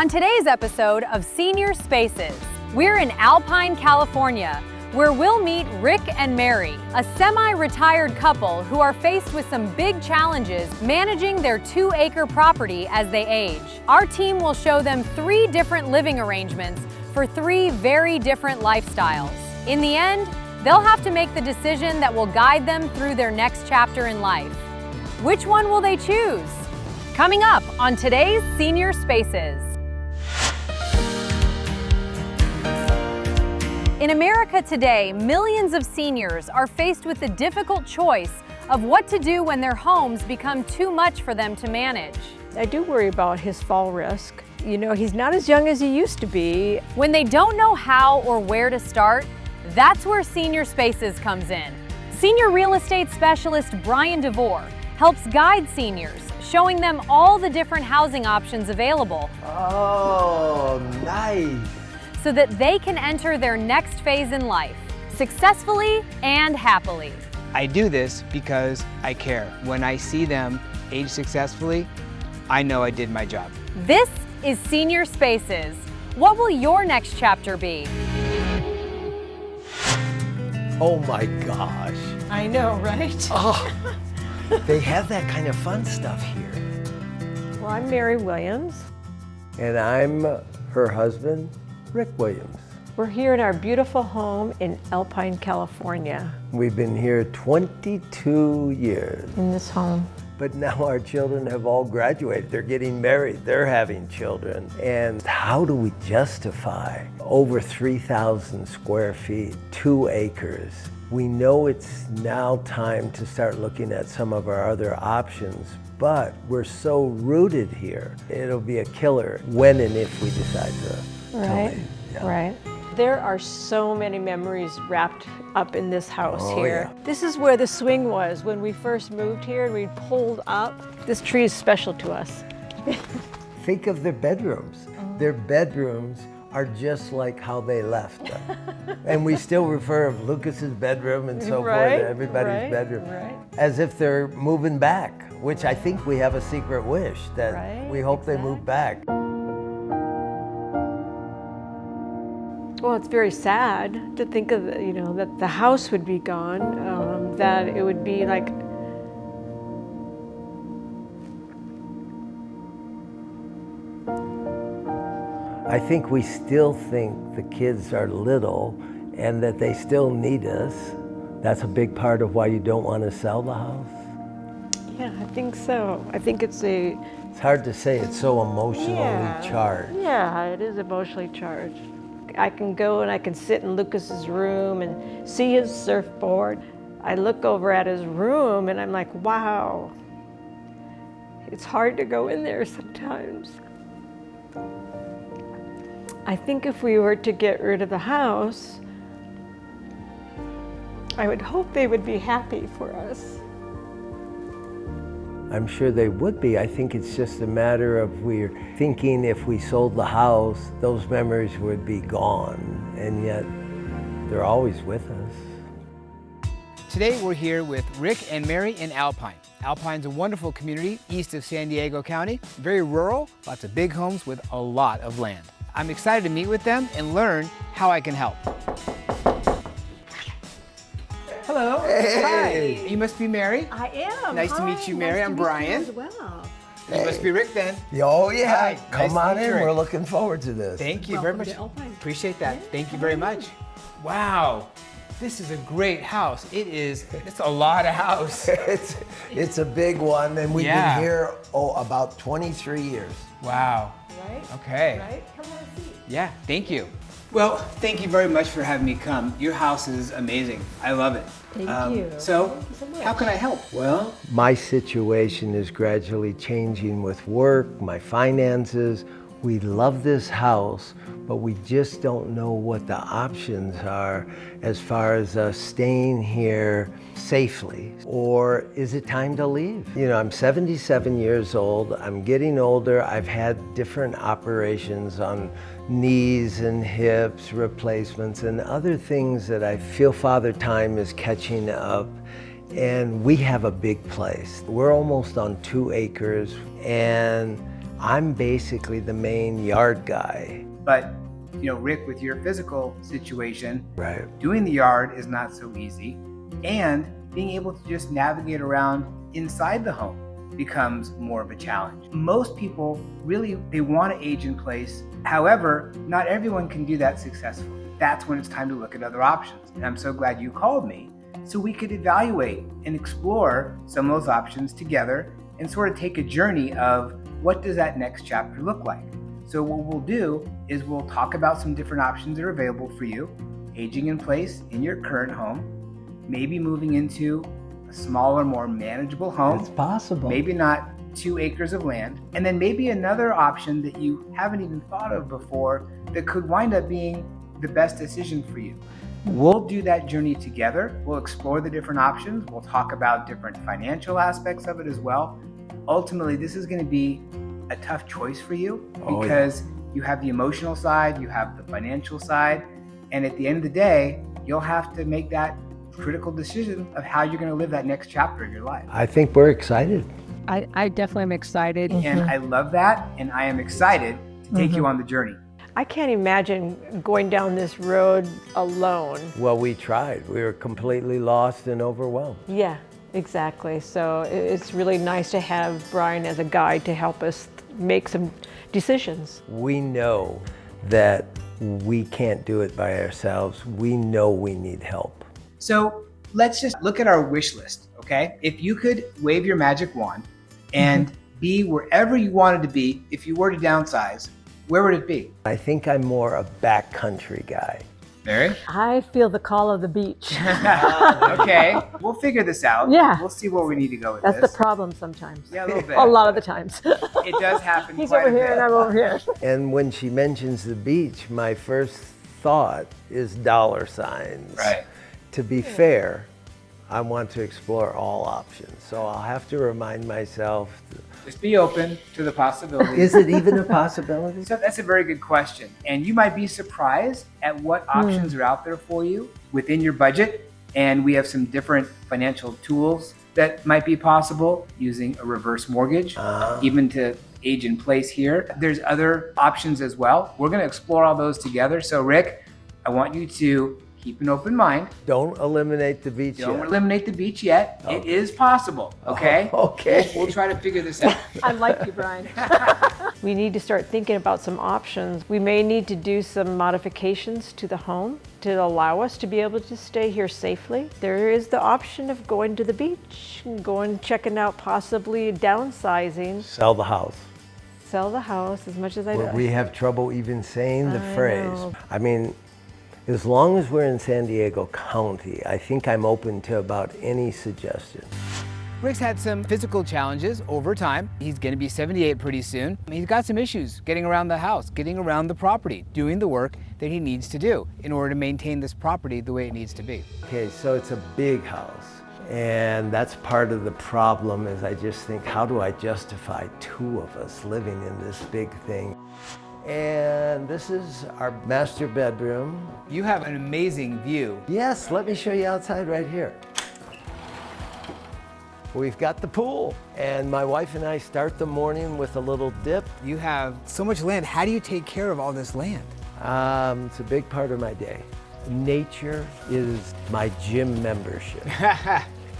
On today's episode of Senior Spaces, we're in Alpine, California, where we'll meet Rick and Mary, a semi-retired couple who are faced with some big challenges managing their 2-acre property as they age. Our team will show them 3 different living arrangements for 3 very different lifestyles. In the end, they'll have to make the decision that will guide them through their next chapter in life. Which one will they choose? Coming up on today's Senior Spaces. In America today, millions of seniors are faced with the difficult choice of what to do when their homes become too much for them to manage. I do worry about his fall risk. You know, he's not as young as he used to be. When they don't know how or where to start, that's where Senior Spaces comes in. Senior real estate specialist Bryan Devore helps guide seniors, showing them all the different housing options available. Oh, nice. So that they can enter their next phase in life, successfully and happily. I do this because I care. When I see them age successfully, I know I did my job. This is Senior Spaces. What will your next chapter be? Oh my gosh. I know, right? Oh, they have that kind of fun stuff here. Well, I'm Mary Williams. And I'm her husband, Rick Williams. We're here in our beautiful home in Alpine, California. We've been here 22 years. In this home. But now our children have all graduated. They're getting married. They're having children. And how do we justify over 3,000 square feet, 2 acres? We know it's now time to start looking at some of our other options, but we're so rooted here. It'll be a killer when and if we decide to leave. Yeah. Right. There are so many memories wrapped up in this house here. Yeah. This is where the swing was when we first moved here and we pulled up. This tree is special to us. Think of their bedrooms. Their bedrooms are just like how they left them. And we still refer of Lucas's bedroom and so forth, everybody's bedroom, as if they're moving back, which I think we have a secret wish that we hope they move back. Well, it's very sad to think of, you know, that the house would be gone, that it would be like, I think we still think the kids are little and that they still need us. That's a big part of why you don't want to sell the house. yeah, I think so. I think it's It's hard to say, it's so emotionally charged. Yeah, it is emotionally charged. I can go and I can sit in Lucas's room and see his surfboard. I look over at his room and I'm like, wow. It's hard to go in there sometimes. I think if we were to get rid of the house, I would hope they would be happy for us. I'm sure they would be. I think it's just a matter of we're thinking if we sold the house, those memories would be gone, and yet they're always with us. Today we're here with Rick and Mary in Alpine. Alpine's a wonderful community east of San Diego County, very rural, lots of big homes with a lot of land. I'm excited to meet with them and learn how I can help. Hello. Hey. Hi. You must be Mary. I am. Nice to meet you, Mary. Nice I'm to meet Bryan. you as well. You must be Rick then. Oh yeah, Hi. come Nice to on meet in. you, Rick. We're looking forward to this. Thank you very Welcome much. to Alpine. Appreciate that. Thank you very much. Wow. This is a great house. It's a lot of house. It's a big one, and we've Yeah. been here about 23 years. Wow. Right? Okay. Right? Come on, see. Yeah, thank you. Well, thank you very much for having me come. Your house is amazing. I love it. Thank you. So, Thank you so much. how can I help? Well, my situation is gradually changing with work, my finances. We love this house, but we just don't know what the options are as far as us staying here safely. Or is it time to leave? You know, I'm 77 years old. I'm getting older. I've had different operations on knees and hips replacements and other things that I feel Father Time is catching up. And we have a big place. We're almost on 2 acres, and I'm basically the main yard guy. But, Rick, with your physical situation, Right. doing the yard is not so easy. And being able to just navigate around inside the home becomes more of a challenge. Most people really, they want to age in place. However, not everyone can do that successfully. That's when it's time to look at other options. And I'm so glad you called me so we could evaluate and explore some of those options together and sort of take a journey of what does that next chapter look like. So what we'll do is we'll talk about some different options that are available for you, aging in place in your current home, maybe moving into a smaller, more manageable home. It's possible. Maybe not 2 acres of land. And then maybe another option that you haven't even thought of before that could wind up being the best decision for you. We'll do that journey together. We'll explore the different options. We'll talk about different financial aspects of it as well. Ultimately, this is going to be a tough choice for you because you have the emotional side, you have the financial side, and at the end of the day, you'll have to make that critical decision of how you're going to live that next chapter of your life. I think we're excited. I definitely am excited. And I love that, and I am excited to take you on the journey. I can't imagine going down this road alone. Well, we tried. We were completely lost and overwhelmed. Yeah, exactly. So it's really nice to have Bryan as a guide to help us make some decisions. We know that we can't do it by ourselves. We know we need help. So let's just look at our wish list, okay? If you could wave your magic wand and be wherever you wanted to be, if you were to downsize, where would it be? I think I'm more a backcountry guy. Mary? I feel the call of the beach. Okay, we'll figure this out. Yeah. We'll see where we need to go with That's this. the problem sometimes. Yeah, a little bit. A lot of the times. It does happen He's quite over a here bit. and I'm over here. And when she mentions the beach, my first thought is dollar signs. Right. To be fair, I want to explore all options. So I'll have to remind myself. Just be open to the possibilities. Is it even a possibility? So that's a very good question. And you might be surprised at what options are out there for you within your budget. And we have some different financial tools that might be possible using a reverse mortgage, even to age in place here. There's other options as well. We're going to explore all those together. So Rick, I want you to keep an open mind. Don't eliminate the beach Don't yet. eliminate the beach yet. It is possible, okay? Okay. We'll try to figure this out. I like you, Bryan. We need to start thinking about some options. We may need to do some modifications to the home to allow us to be able to stay here safely. There is the option of going to the beach, checking out possibly downsizing, Sell the house. sell the house as much as I do. We have trouble even saying the I phrase. know. I mean, as long as we're in San Diego County, I think I'm open to about any suggestion. Rick's had some physical challenges over time. He's going to be 78 pretty soon. He's got some issues getting around the house, getting around the property, doing the work that he needs to do in order to maintain this property the way it needs to be. Okay, so it's a big house. And that's part of the problem is I just think, how do I justify 2 of us living in this big thing? And this is our master bedroom. You have an amazing view. Yes, let me show you outside right here. We've got the pool, and my wife and I start the morning with a little dip. You have so much land. How do you take care of all this land? It's a big part of my day. Nature is my gym membership.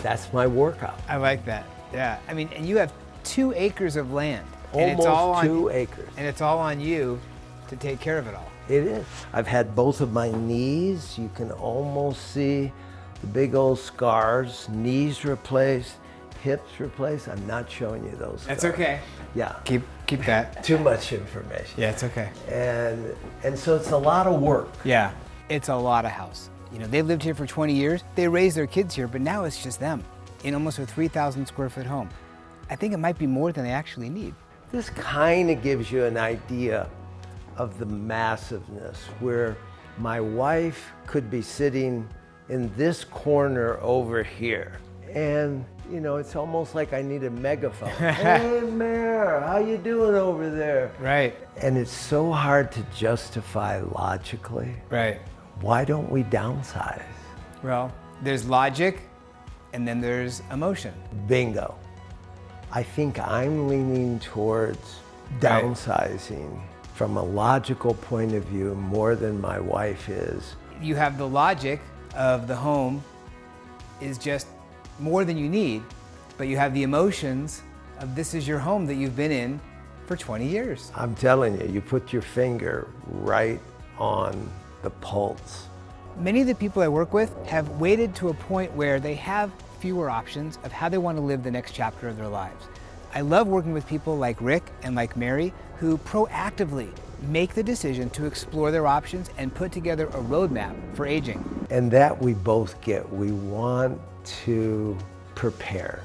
That's my workout. I like that. Yeah. I mean, and you have 2 acres of land. Almost 2 acres. And it's all on you to take care of it all. It is. I've had both of my knees. You can almost see the big old scars. Knees replaced, hips replaced. I'm not showing you those That's scars. okay. Yeah. Keep that. Too much information. Yeah, it's okay. And so it's a lot of work. Yeah, it's a lot of house. You know, they've lived here for 20 years. They raised their kids here, but now it's just them in almost a 3,000 square foot home. I think it might be more than they actually need. This kind of gives you an idea of the massiveness where my wife could be sitting in this corner over here. And, you know, it's almost like I need a megaphone. Hey, Mayor, how you doing over there? Right. And it's so hard to justify logically. Right. Why don't we downsize? Well, there's logic and then there's emotion. Bingo. I think I'm leaning towards downsizing from a logical point of view more than my wife is. You have the logic of the home is just more than you need, but you have the emotions of this is your home that you've been in for 20 years. I'm telling you, you put your finger right on the pulse. Many of the people I work with have waited to a point where they have fewer options of how they want to live the next chapter of their lives. I love working with people like Rick and like Mary who proactively make the decision to explore their options and put together a roadmap for aging. And that we both get. We want to prepare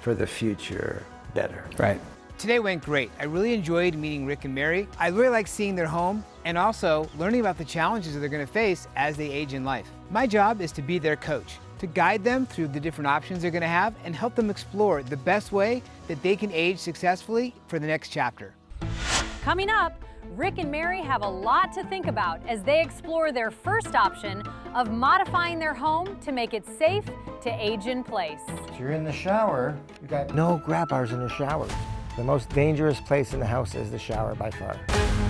for the future better. Right. Today went great. I really enjoyed meeting Rick and Mary. I really like seeing their home and also learning about the challenges that they're going to face as they age in life. My job is to be their coach, to guide them through the different options they're going to have and help them explore the best way that they can age successfully for the next chapter. Coming up, Rick and Mary have a lot to think about as they explore their first option of modifying their home to make it safe to age in place. If you're in the shower, you got no grab bars in the shower. The most dangerous place in the house is the shower by far.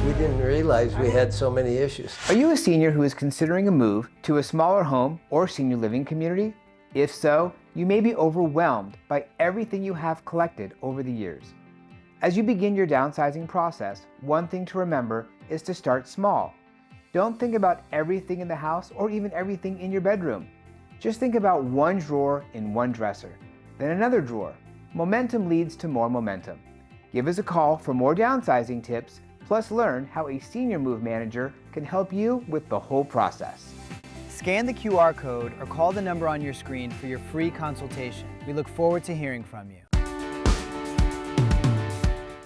We didn't realize we had so many issues. Are you a senior who is considering a move to a smaller home or senior living community? If so, you may be overwhelmed by everything you have collected over the years. As you begin your downsizing process, one thing to remember is to start small. Don't think about everything in the house or even everything in your bedroom. Just think about one drawer in one dresser, then another drawer. Momentum leads to more momentum. Give us a call for more downsizing tips, plus learn how a senior move manager can help you with the whole process. Scan the QR code or call the number on your screen for your free consultation. We look forward to hearing from you.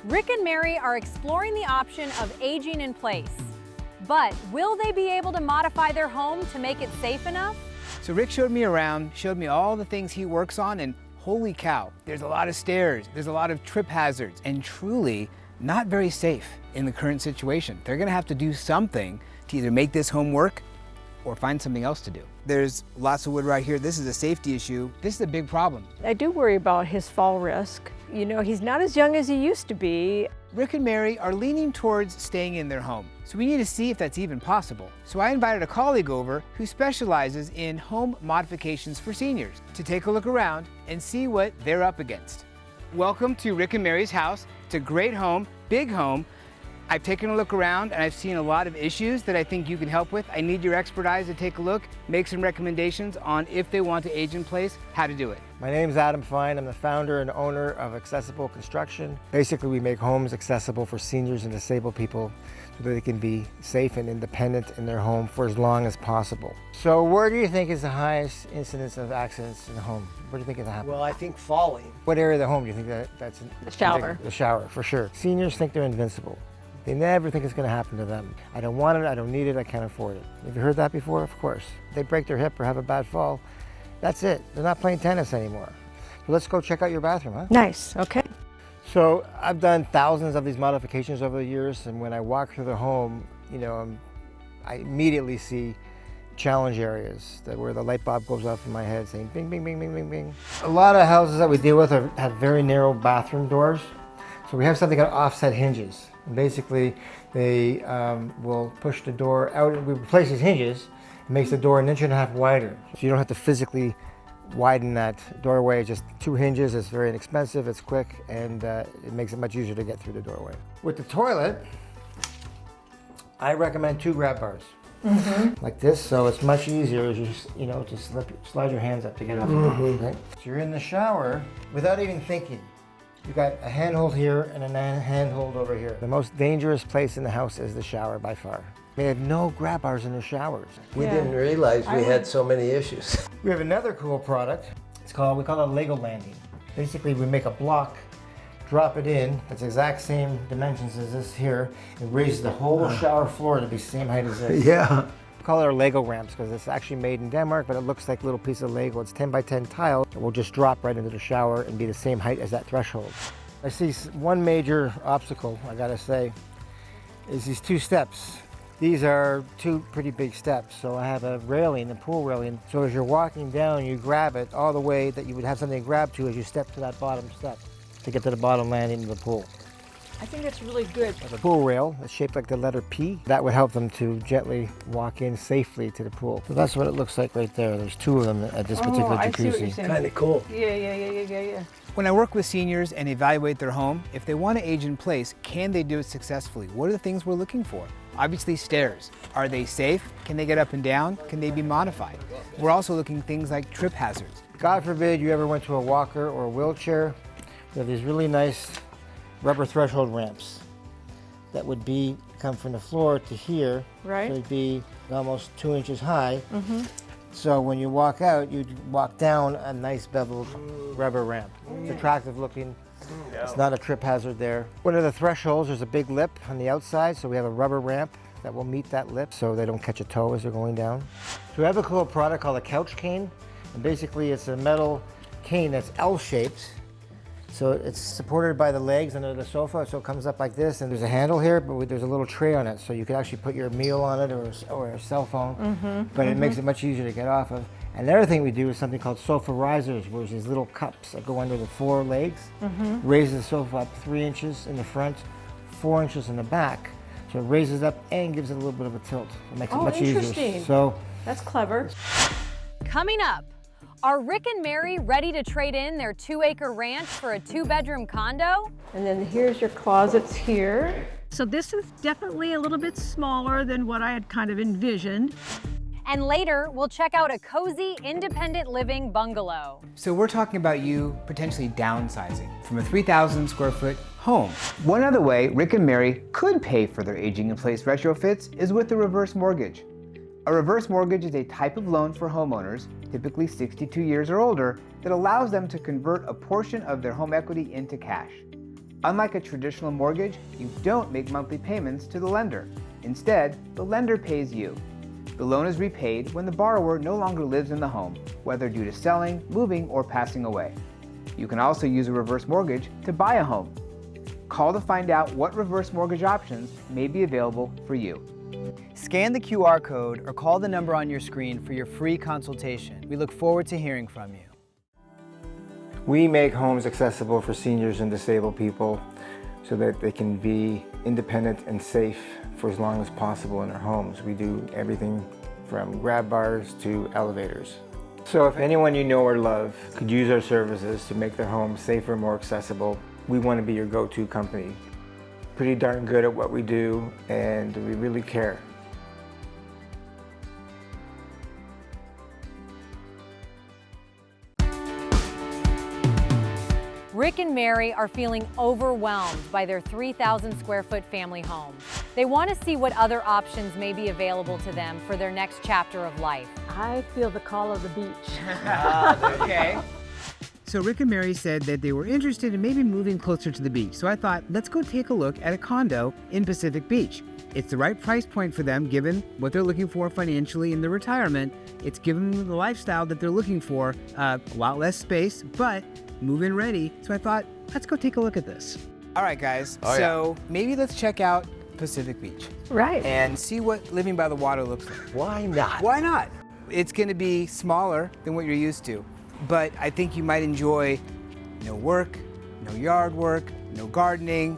Rick and Mary are exploring the option of aging in place. But will they be able to modify their home to make it safe enough? So Rick showed me around, showed me all the things he works on, and holy cow, there's a lot of stairs, there's a lot of trip hazards, and truly not very safe in the current situation. They're gonna have to do something to either make this home work or find something else to do. There's lots of wood right here. This is a safety issue. This is a big problem. I do worry about his fall risk. You know, he's not as young as he used to be. Rick and Mary are leaning towards staying in their home, so we need to see if that's even possible. So I invited a colleague over who specializes in home modifications for seniors to take a look around and see what they're up against. Welcome to Rick and Mary's house. It's a great home, big home. I've taken a look around and I've seen a lot of issues that I think you can help with. I need your expert eyes to take a look, make some recommendations on if they want to age in place, how to do it. My name's Adam Fine. I'm the founder and owner of Accessible Construction. Basically, we make homes accessible for seniors and disabled people so that they can be safe and independent in their home for as long as possible. So where do you think is the highest incidence of accidents in the home? Where do you think it happens? Well, I think falling. What area of the home do you think that's in? The shower. The shower, for sure. Seniors think they're invincible. They never think it's going to happen to them. I don't want it, I don't need it, I can't afford it. Have you heard that before? Of course. They break their hip or have a bad fall, that's it. They're not playing tennis anymore. So let's go check out your bathroom, huh? Nice, okay. So I've done thousands of these modifications over the years, and when I walk through the home, you know, I immediately see challenge areas where the light bulb goes off in my head saying bing, bing, bing, bing, bing, bing. A lot of houses that we deal with have very narrow bathroom doors. So we have something called offset hinges. And basically, they will push the door out. We replace these hinges. It makes the door 1.5 inches wider. So you don't have to physically widen that doorway. Just 2 hinges. It's very inexpensive. It's quick, and it makes it much easier to get through the doorway. With the toilet, I recommend 2 grab bars. Like this, so it's much easier as you just slide your hands up to get off. Right? So you're in the shower without even thinking. You got a handhold here and a handhold over here. The most dangerous place in the house is the shower by far. They have no grab bars in their showers. We didn't realize we had so many issues. We have another cool product. We call it a Lego landing. Basically, we make a block, drop it in. It's exact same dimensions as this here. It raises the whole shower floor to be the same height as this. Yeah. We call it our Lego ramps because it's actually made in Denmark, but it looks like a little piece of Lego. It's 10 by 10 tile. It will just drop right into the shower and be the same height as that threshold. I see one major obstacle, I gotta say, is these 2 steps. These are 2 pretty big steps. So I have a railing, a pool railing. So as you're walking down, you grab it all the way that you would have something to grab to as you step to that bottom step to get to the bottom landing of the pool. I think that's really good. The pool rail is shaped like the letter P. That would help them to gently walk in safely to the pool. So that's what it looks like right there. There's two of them at this particular I see what you're jacuzzi. saying. Kind of cool. Yeah. When I work with seniors and evaluate their home, if they want to age in place, can they do it successfully? What are the things we're looking for? Obviously stairs. Are they safe? Can they get up and down? Can they be modified? We're also looking at things like trip hazards. God forbid you ever went to a walker or a wheelchair. We have these really nice rubber threshold ramps that would come from the floor to here. Right. So it'd be almost 2 inches high. So when you walk out, you'd walk down a nice beveled rubber ramp. It's attractive looking. It's not a trip hazard there. One of the thresholds, there's a big lip on the outside, so we have a rubber ramp that will meet that lip so they don't catch a toe as they're going down. So we have a cool product called a couch cane, and basically it's a metal cane that's L-shaped. So it's supported by the legs under the sofa, so it comes up like this, and there's a handle here, but there's a little tray on it, so you can actually put your meal on it or a cell phone, but it makes it much easier to get off of. And the other thing we do is something called sofa risers, where there's these little cups that go under the 4 legs, raises the sofa up 3 inches in the front, 4 inches in the back, so it raises up and gives it a little bit of a tilt. It makes it much interesting. easier. So That's clever. Coming up, are Rick and Mary ready to trade in their 2-acre ranch for a 2-bedroom condo? And then here's your closets here. So this is definitely a little bit smaller than what I had kind of envisioned. And later, we'll check out a cozy, independent living bungalow. So we're talking about you potentially downsizing from a 3,000 square foot home. One other way Rick and Mary could pay for their aging in place retrofits is with a reverse mortgage. A reverse mortgage is a type of loan for homeowners, typically 62 years or older, that allows them to convert a portion of their home equity into cash. Unlike a traditional mortgage, you don't make monthly payments to the lender. Instead, the lender pays you. The loan is repaid when the borrower no longer lives in the home, whether due to selling, moving, or passing away. You can also use a reverse mortgage to buy a home. Call to find out what reverse mortgage options may be available for you. Scan the QR code or call the number on your screen for your free consultation. We look forward to hearing from you. we make homes accessible for seniors and disabled people so that they can be independent and safe for as long as possible in their homes. We do everything from grab bars to elevators. So if anyone you know or love could use our services to make their home safer, more accessible, we want to be your go-to company. Pretty darn good at what we do, and we really care. Rick and Mary are feeling overwhelmed by their 3,000 square foot family home. They want to see what other options may be available to them for their next chapter of life. I feel the call of the beach. Okay. So Rick and Mary said that they were interested in maybe moving closer to the beach. So I thought, let's go take a look at a condo in Pacific Beach. It's the right price point for them given what they're looking for financially in their retirement. It's given them the lifestyle that they're looking for, a lot less space, but move-in ready. So I thought, let's go take a look at this. All right, guys. So maybe let's check out Pacific Beach. Right. And see what living by the water looks like. Why not? Why not? It's going to be smaller than what you're used to, but I think you might enjoy no work, no yard work, no gardening,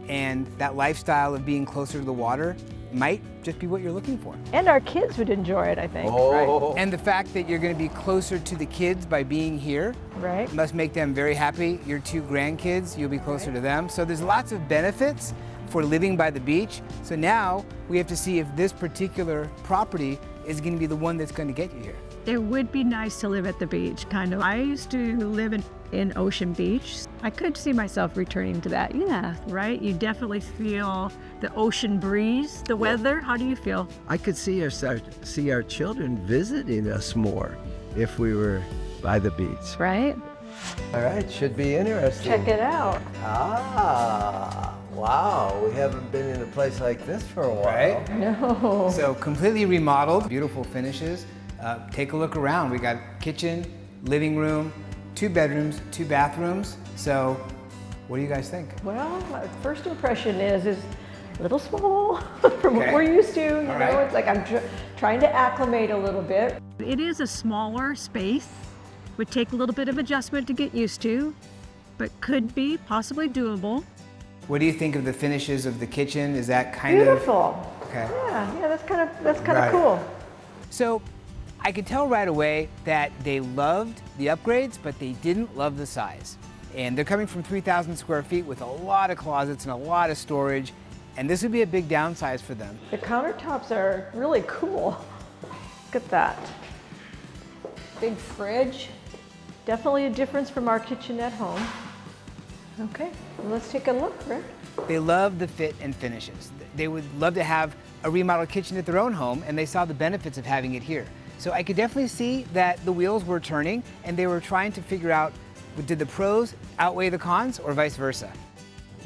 and that lifestyle of being closer to the water might just be what you're looking for. And our kids would enjoy it, I think. Oh. And the fact that you're going to be closer to the kids by being here Right. must make them very happy. Your 2 grandkids, you'll be closer to them. So there's lots of benefits for living by the beach. So now we have to see if this particular property is going to be the one that's going to get you here. It would be nice to live at the beach, kind of. I used to live in Ocean Beach. I could see myself returning to that. Yeah, right? You definitely feel the ocean breeze, the weather. How do you feel? I could see our children visiting us more if we were by the beach. Right? All right, should be interesting. Check it out. Ah, wow, we haven't been in a place like this for a while. Right? No. So completely remodeled, beautiful finishes. Take a look around. We got kitchen, living room, 2 bedrooms, 2 bathrooms. So what do you guys think? Well, my first impression is a little small from what Okay. we're used to. You know, right. it's like I'm trying to acclimate a little bit. It is a smaller space. Would take a little bit of adjustment to get used to, but could be possibly doable. What do you think of the finishes of the kitchen? Is that kind Beautiful. of... Okay. Yeah, that's kind of Right. cool. So I could tell right away that they loved the upgrades, but they didn't love the size. And they're coming from 3,000 square feet with a lot of closets and a lot of storage. And this would be a big downsize for them. The countertops are really cool. Look at that. Big fridge. Definitely a difference from our kitchen at home. Okay, let's take a look, Rick. They love the fit and finishes. They would love to have a remodeled kitchen at their own home, and they saw the benefits of having it here. So I could definitely see that the wheels were turning, and they were trying to figure out, did the pros outweigh the cons or vice versa?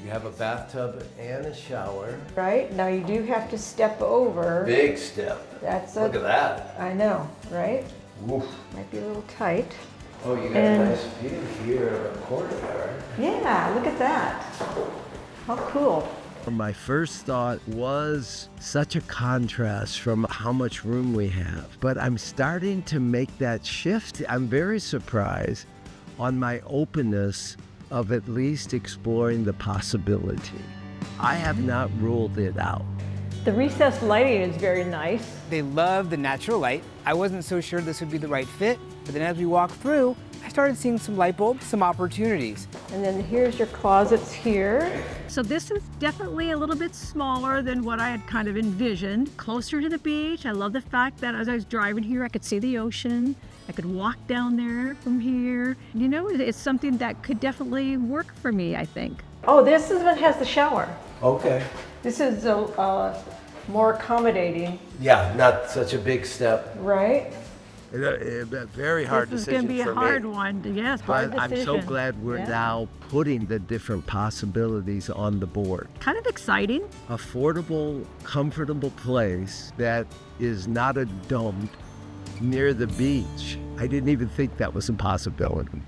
You have a bathtub and a shower. Right, now you do have to step over. Big step. Look at that. I know, right? Oof. Might be a little tight. Oh, you got And- a nice view here of a courtyard. Yeah, look at that. How cool. My first thought was such a contrast from how much room we have, but I'm starting to make that shift. I'm very surprised on my openness of at least exploring the possibility. I have not ruled it out. The recessed lighting is very nice. They love the natural light. I wasn't so sure this would be the right fit, but then as we walked through, I started seeing some light bulbs, some opportunities. And then here's your closets here. So this is definitely a little bit smaller than what I had kind of envisioned. Closer to the beach. I love the fact that as I was driving here, I could see the ocean. I could walk down there from here. You know, it's something that could definitely work for me, I think. Oh, this is one has the shower. Okay. This is more accommodating, Yeah, not such a big step. right? Very hard This is decision going to be for a hard me. one. Yes, hard But I'm so decision. glad we're Yeah. now putting the different possibilities on the board. Kind of exciting. Affordable, comfortable place that is not a dump near the beach. I didn't even think that was a possibility.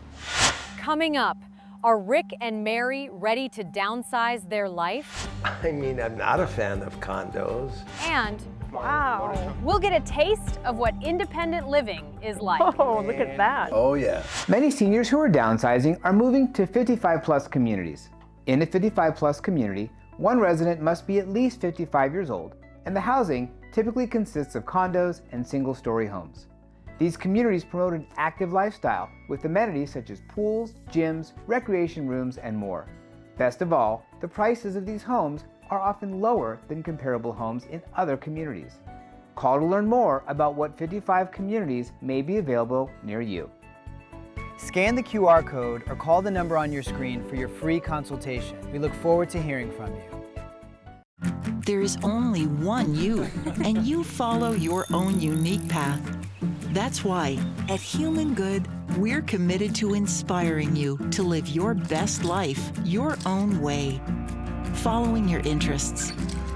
Coming up, are Rick and Mary ready to downsize their life? I mean, I'm not a fan of condos. And wow, we'll get a taste of what independent living is like. Oh, look at that. Oh, yeah. Many seniors who are downsizing are moving to 55-plus communities. In a 55-plus community, one resident must be at least 55 years old, and the housing typically consists of condos and single-story homes. These communities promote an active lifestyle with amenities such as pools, gyms, recreation rooms, and more. Best of all, the prices of these homes are often lower than comparable homes in other communities. Call to learn more about what 55 communities may be available near you. Scan the QR code or call the number on your screen for your free consultation. We look forward to hearing from you. There is only one you, and you follow your own unique path. That's why, at Human Good, we're committed to inspiring you to live your best life your own way. Following your interests,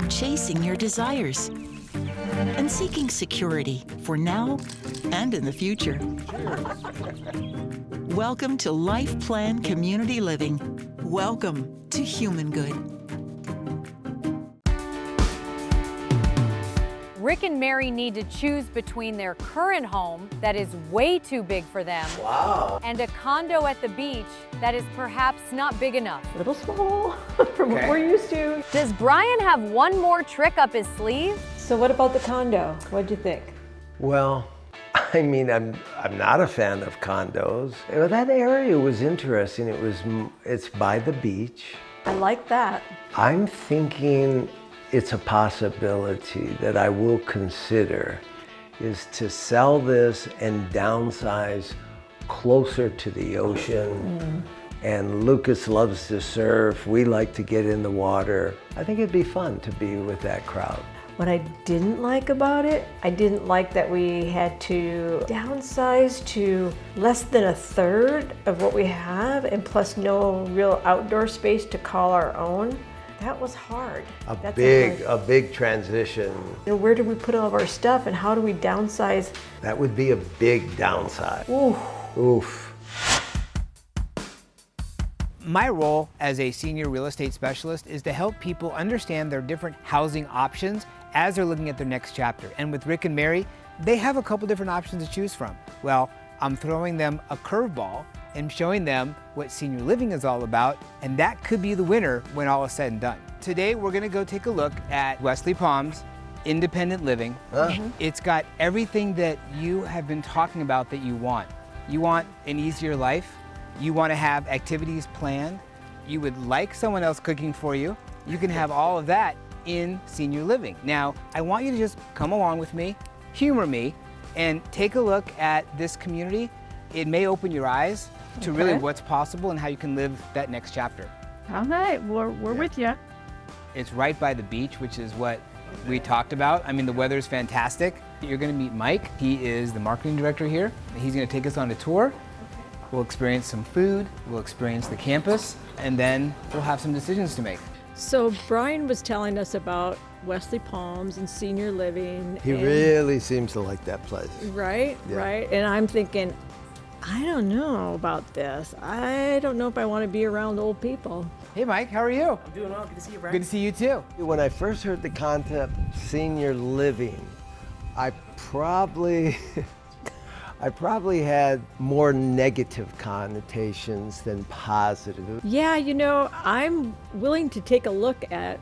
chasing your desires, and seeking security for now and in the future. Welcome to Life Plan Community Living. Welcome to Human Good. Rick and Mary need to choose between their current home that is way too big for them Wow. and a condo at the beach that is perhaps not big enough. A little small from what Okay. we're used to. Does Bryan have one more trick up his sleeve? So what about the condo? What'd you think? Well, I mean, I'm not a fan of condos. Well, that area was interesting. It's by the beach. I like that. I'm thinking it's a possibility that I will consider is to sell this and downsize closer to the ocean. And Lucas loves to surf. We like to get in the water. I think it'd be fun to be with that crowd. What I didn't like about it, I didn't like that we had to downsize to less than a third of what we have, and plus no real outdoor space to call our own. That was hard. That's A big transition. And where do we put all of our stuff, and how do we downsize? That would be a big downside. Ooh. Oof. My role as a senior real estate specialist is to help people understand their different housing options as they're looking at their next chapter. And with Rick and Mary, they have a couple different options to choose from. Well, I'm throwing them a curveball and showing them what senior living is all about, and that could be the winner when all is said and done. Today, we're gonna go take a look at Wesley Palms Independent Living. It's got everything that you have been talking about that you want. You want an easier life. You wanna have activities planned. You would like someone else cooking for you. You can have all of that in senior living. Now, I want you to just come along with me, humor me, and take a look at this community. It may open your eyes to really what's possible and how you can live that next chapter. All right, we're with you. It's right by the beach, which is what we talked about. I mean, the weather's fantastic. You're gonna meet Mike. He is the marketing director here. He's gonna take us on a tour. We'll experience some food, we'll experience the campus, and then we'll have some decisions to make. So Bryan was telling us about Wesley Palms and senior living. He really seems to like that place. Right, Yeah. right. And I'm thinking, I don't know about this. I don't know if I want to be around old people. Hey Mike, how are you? I'm doing well. Good to see you, Bryan. Good to see you too. When I first heard the concept senior living, I probably had more negative connotations than positive. Yeah, you know, I'm willing to take a look at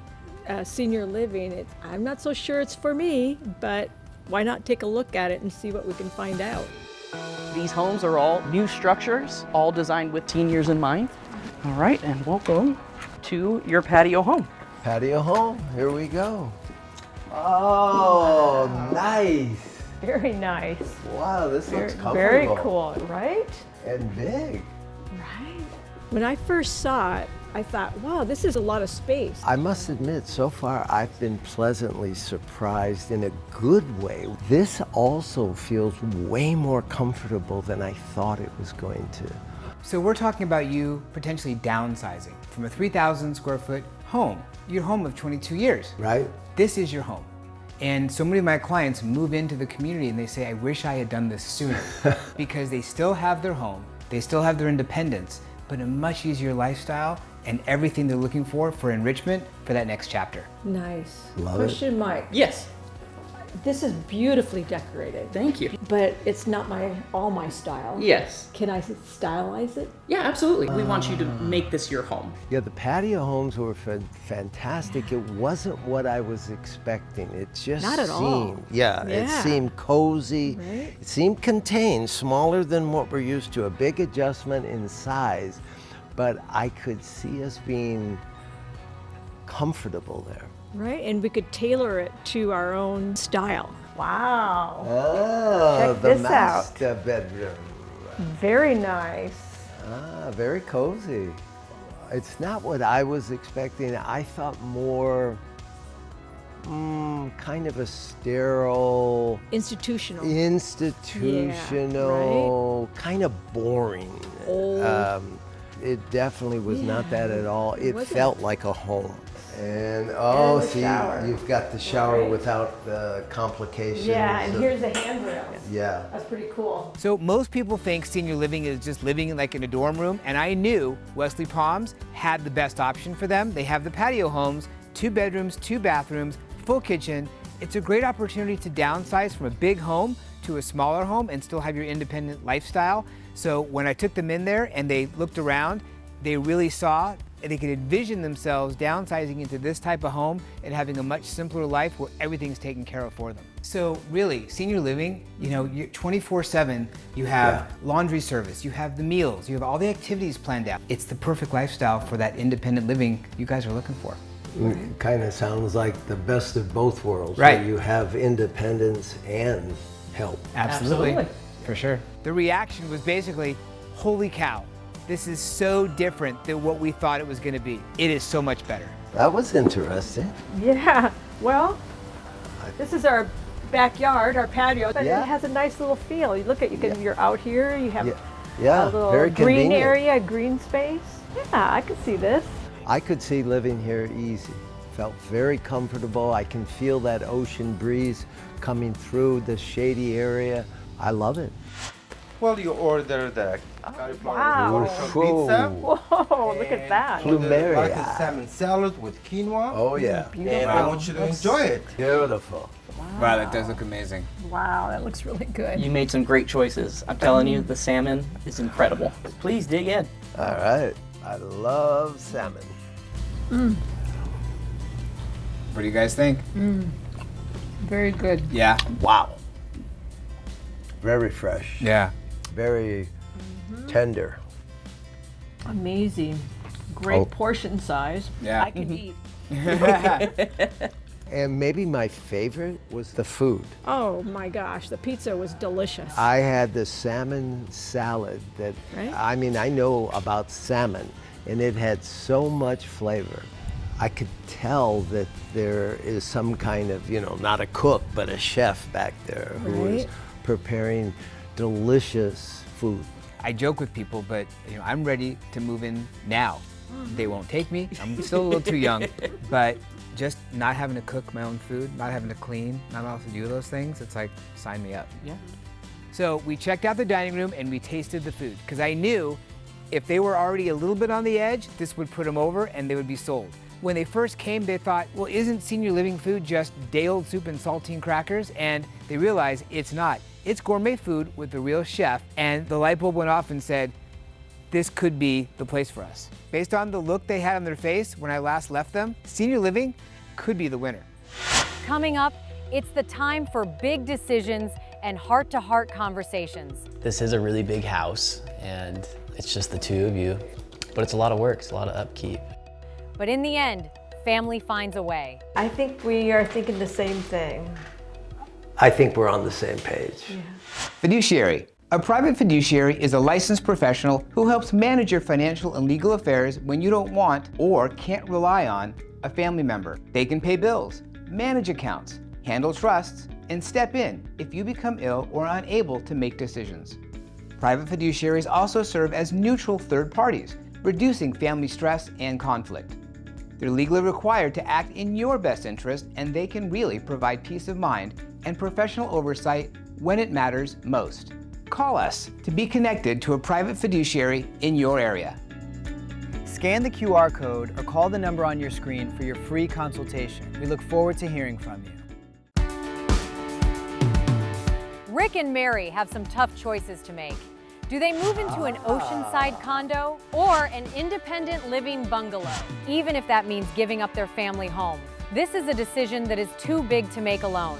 senior living. I'm not so sure it's for me, but why not take a look at it and see what we can find out? These homes are all new structures, all designed with seniors in mind. All right, and welcome to your patio home. Patio home, here we go. Oh, nice. Very nice. Wow, this looks comfortable. Very cool, right? And big. Right. When I first saw it, I thought, wow, this is a lot of space. I must admit, so far I've been pleasantly surprised in a good way. This also feels way more comfortable than I thought it was going to. So we're talking about you potentially downsizing from a 3,000 square foot home, your home of 22 years. Right? This is your home. And so many of my clients move into the community and they say, I wish I had done this sooner because they still have their home, they still have their independence, but a much easier lifestyle and everything they're looking for enrichment for that next chapter. Nice. Love it. Question, Mike. Yes, This is beautifully decorated, thank you. but it's not all my style. Yes. Can I stylize it? Yeah, absolutely. We want you to make this your home. Yeah, the patio homes were fantastic. It wasn't what I was expecting. It just Not at seemed, all. Yeah, it Yeah. seemed cozy. Right. It seemed contained, smaller than what we're used to, a big adjustment in size, but I could see us being comfortable there. Right, and we could tailor it to our own style. Wow. Oh, Check the this out. master bedroom. Very nice. Ah, very cozy. It's not what I was expecting. I thought more kind of a sterile, Institutional. institutional, kind of boring. Old. It definitely was not that at all. It wasn't. felt like a home. And the see, shower. you've got the shower Right. without the complications. Yeah, and of- here's the handrail. Yeah. That's pretty cool. So most people think senior living is just living like in a dorm room, and I knew Wesley Palms had the best option for them. They have the patio homes, 2 bedrooms, 2 bathrooms, full kitchen. It's a great opportunity to downsize from a big home to a smaller home and still have your independent lifestyle. So when I took them in there and they looked around, they really saw they could envision themselves downsizing into this type of home and having a much simpler life where everything's taken care of for them. So really, senior living, you know, you're 24/7, you have laundry service, you have the meals, you have all the activities planned out. It's the perfect lifestyle for that independent living you guys are looking for. It kind of sounds like the best of both worlds. Right. Where you have independence and help. Absolutely. For sure. The reaction was basically, holy cow, this is so different than what we thought it was going to be. It is so much better. That was interesting. Yeah, well, this is our backyard, our patio, but Yeah. it has a nice little feel. You look at, you're out here, you have Yeah, a little very green convenient. area, green space. Yeah, I could see this. I could see living here easy. Felt very comfortable. I can feel that ocean breeze coming through the shady area. I love it. Well, you order the wow. pizza. Whoa, look at that. Plumeria. Like a salmon salad with quinoa. Oh yeah. And I want you to enjoy it. Beautiful. Wow, that does look amazing. Wow, that looks really good. You made some great choices. I'm telling you, the salmon is incredible. Please dig in. All right. I love salmon. What do you guys think? Very good. Yeah. Wow. Very fresh. Yeah. Very tender. Amazing. Great Oh. portion size. Yeah. I can eat. And maybe my favorite was the food. Oh my gosh, the pizza was delicious. I had the salmon salad that, Right. I mean, I know about salmon, and it had so much flavor. I could tell that there is some kind of, you know, not a cook, but a chef back there who was Right. preparing delicious food. I joke with people, but I'm ready to move in now. They won't take me. I'm still a little too young, but just not having to cook my own food, not having to clean, not having to do those things, it's like, sign me up. Yeah. So we checked out the dining room and we tasted the food, because I knew if they were already a little bit on the edge, this would put them over and they would be sold. When they first came, they thought, well, isn't senior living food just day-old soup and saltine crackers? And they realized it's not. It's gourmet food with the real chef, and the light bulb went off and said, this could be the place for us. Based on the look they had on their face when I last left them, senior living could be the winner. Coming up, it's the time for big decisions and heart-to-heart conversations. This is a really big house, and it's just the two of you, but it's a lot of work, it's a lot of upkeep. But in the end, family finds a way. I think we are thinking the same thing. I think we're on the same page. Fiduciary. A private fiduciary is a licensed professional who helps manage your financial and legal affairs when you don't want or can't rely on a family member. They can pay bills, manage accounts, handle trusts, and step in if you become ill or unable to make decisions. Private fiduciaries also serve as neutral third parties, reducing family stress and conflict. They're legally required to act in your best interest, and they can really provide peace of mind and professional oversight when it matters most. Call us to be connected to a private fiduciary in your area. Scan the QR code or call the number on your screen for your free consultation. We look forward to hearing from you. Rick and Mary have some tough choices to make. Do they move into an oceanside condo or an independent living bungalow, even if that means giving up their family home? This is a decision that is too big to make alone.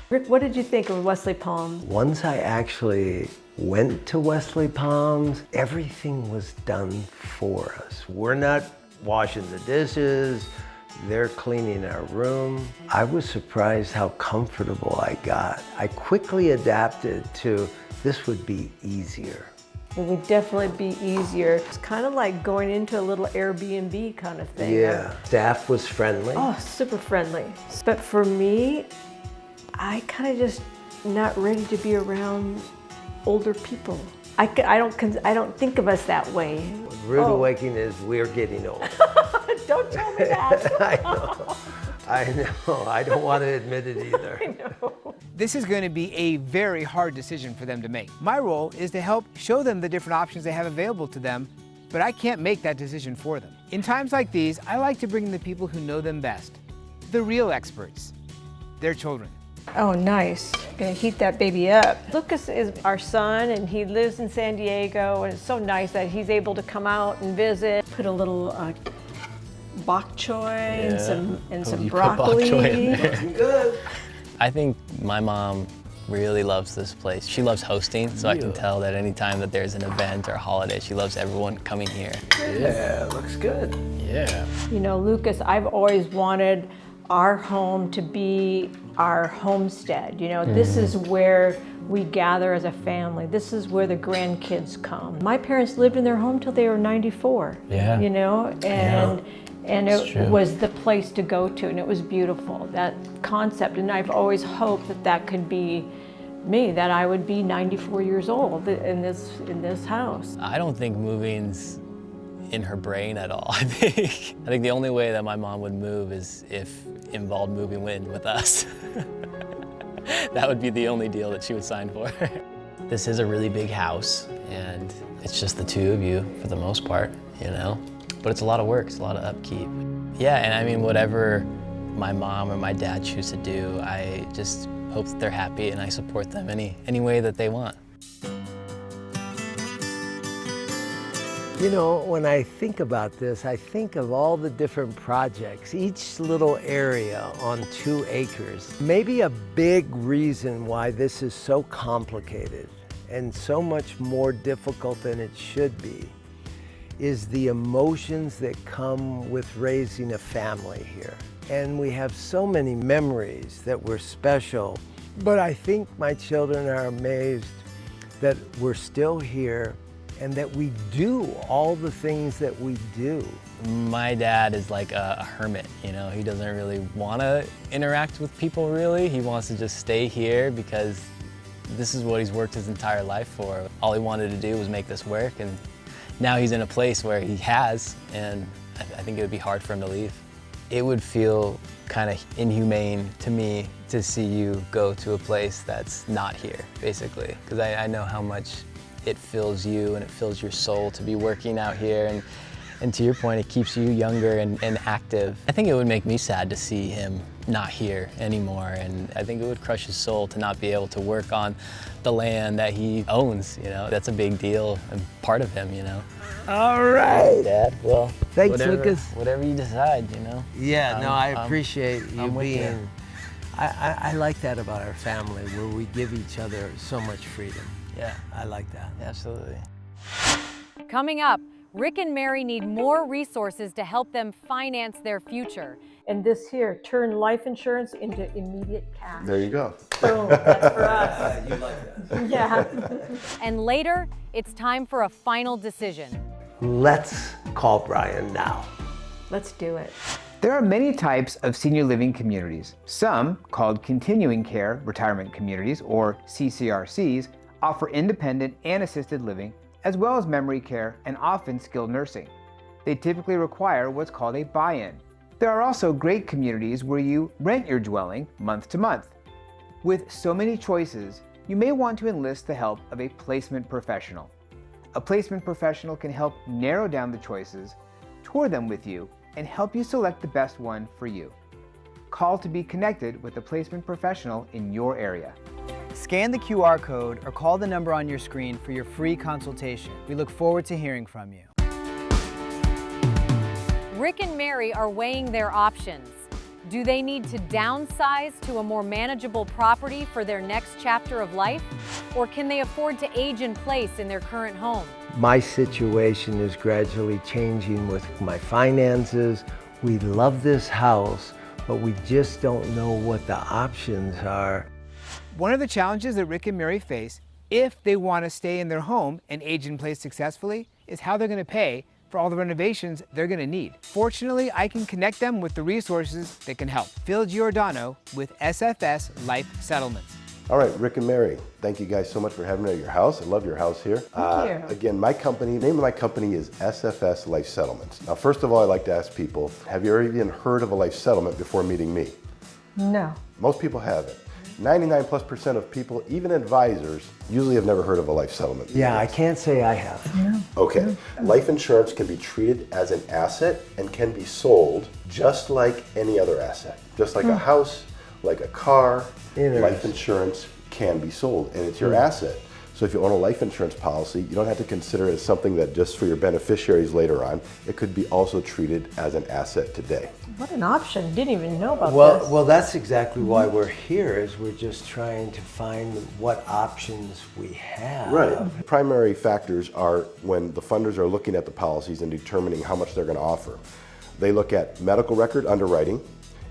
Rick, what did you think of Wesley Palms? Once I actually went to Wesley Palms, everything was done for us. We're not washing the dishes, they're cleaning our room. I was surprised how comfortable I got. I quickly adapted to this would be easier. It would definitely be easier. It's kind of like going into a little Airbnb kind of thing. Yeah, staff was friendly. Oh, super friendly. But for me, I kind of just not ready to be around older people. I don't think of us that way. Rude awakening is we're getting old. Don't tell me that. I know. I don't want to admit it either. I know. This is going to be a very hard decision for them to make. My role is to help show them the different options they have available to them, but I can't make that decision for them. In times like these, I like to bring in the people who know them best, the real experts, their children. Oh, nice. Gonna heat that baby up. Lucas is our son, and he lives in San Diego, and it's so nice that he's able to come out and visit. Put a little bok choy and some You put bok broccoli. choy in there. Good. I think my mom really loves this place. She loves hosting, so I can tell that anytime that there's an event or holiday, she loves everyone coming here. Yeah, looks good. Yeah. You know, Lucas, I've always wanted our home to be our homestead. You know, this is where we gather as a family. This is where the grandkids come. My parents lived in their home till they were 94. Yeah. You know, and It's it true. was the place to go to, and it was beautiful, that concept. And I've always hoped that that could be me, that I would be 94 years old in this house. I don't think moving's in her brain at all. I think the only way that my mom would move is if involved moving in with us. That would be the only deal that she would sign for. This is a really big house, and it's just the two of you for the most part, you know? But it's a lot of work, it's a lot of upkeep. Yeah, and I mean, whatever my mom or my dad choose to do. I just hope that they're happy and I support them any way that they want. You know, when I think about this, I think of all the different projects, each little area on 2 acres. Maybe a big reason why this is so complicated and so much more difficult than it should be is the emotions that come with raising a family here. And we have so many memories that were special, but I think my children are amazed that we're still here and that we do all the things that we do. My dad is like a hermit, you know, he doesn't really want to interact with people really. He wants to just stay here because this is what he's worked his entire life for. All he wanted to do was make this work, and now he's in a place where he has, and I think it would be hard for him to leave. It would feel kind of inhumane to me to see you go to a place that's not here, basically, because I know how much it fills you and it fills your soul to be working out here, and to your point, it keeps you younger and active. I think it would make me sad to see him not here anymore, and I think it would crush his soul to not be able to work on the land that he owns, you know. That's a big deal and part of him, you know. All right. Dad, well, Thanks, whatever, Lucas. Whatever you decide, you know. Yeah, no, I appreciate you I'm with you. being, I like that about our family, where we give each other so much freedom. Yeah, I like that. absolutely. Coming up, Rick and Mary need more resources to help them finance their future. And this here, turn life insurance into immediate cash. There you go. Boom, that's for us. You like that? Yeah. And later, it's time for a final decision. Let's call Bryan now. Let's do it. There are many types of senior living communities. Some, called continuing care retirement communities, or CCRCs, offer independent and assisted living, as well as memory care and often skilled nursing. They typically require what's called a buy-in. There are also great communities where you rent your dwelling month to month. With so many choices, you may want to enlist the help of a placement professional. A placement professional can help narrow down the choices, tour them with you, and help you select the best one for you. Call to be connected with a placement professional in your area. Scan the QR code or call the number on your screen for your free consultation. We look forward to hearing from you. Rick and Mary are weighing their options. Do they need to downsize to a more manageable property for their next chapter of life? Or can they afford to age in place in their current home? My situation is gradually changing with my finances. We love this house, but we just don't know what the options are. One of the challenges that Rick and Mary face if they want to stay in their home and age in place successfully is how they're going to pay for all the renovations they're going to need. Fortunately, I can connect them with the resources that can help. Phil Giordano with SFS Life Settlements. All right, Rick and Mary, thank you guys so much for having me at your house. I love your house here. Thank you. Again, my company, name of my company is SFS Life Settlements. Now, first of all, I like to ask people, have you ever even heard of a life settlement before meeting me? No. Most people haven't. 99+% of people, even advisors, usually have never heard of a life settlement. Yeah, I can't say I have. Okay, life insurance can be treated as an asset and can be sold just like any other asset. Just like a house, like a car, life insurance can be sold and it's your asset. So if you own a life insurance policy, you don't have to consider it as something that just for your beneficiaries later on. It could be also treated as an asset today. What an option. Didn't even know about this. Well, that's exactly why we're here, is we're just trying to find what options we have. Right. Primary factors are when the funders are looking at the policies and determining how much they're going to offer. They look at medical record underwriting